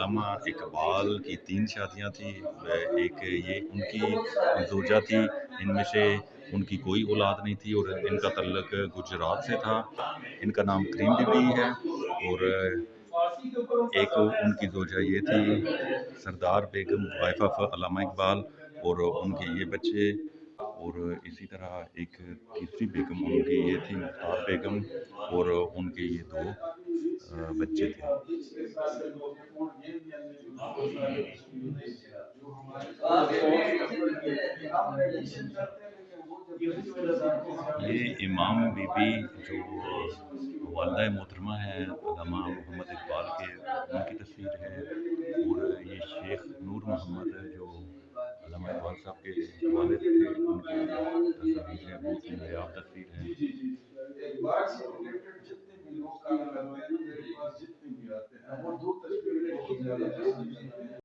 علامہ اقبال کی 3 شادیاں تھیں، ایک یہ ان کی زوجہ تھی، ان میں سے ان کی کوئی اولاد نہیں تھی اور ان کا تعلق گجرات سے تھا، ان کا نام کریم بی بی ہے، اور ایک ان کی زوجہ یہ تھی سردار بیگم وائف آف علامہ اقبال، اور ان کے یہ بچے، اور اسی طرح ایک تیسری بیگم ان کی یہ تھی مختار بیگم، اور ان کے یہ 2 بچے تھے۔ یہ امام بی بی جو والدہ محترمہ ہیں علامہ محمد اقبال کے، ان کی تصویر ہے، اور یہ شیخ نور محمد جو علامہ اقبال صاحب کے والد تھے، ان کی تصاویر ہیں، بہت ہی نایاب تصویر ہے۔ اقبال سے ریلیٹڈ جتنے بھی لوگ کام کر رہے ہیں میرے پاس جتنے بھی آتے ہیں وہ 2 تصویریں بہت زیادہ پسند کرتے ہیں۔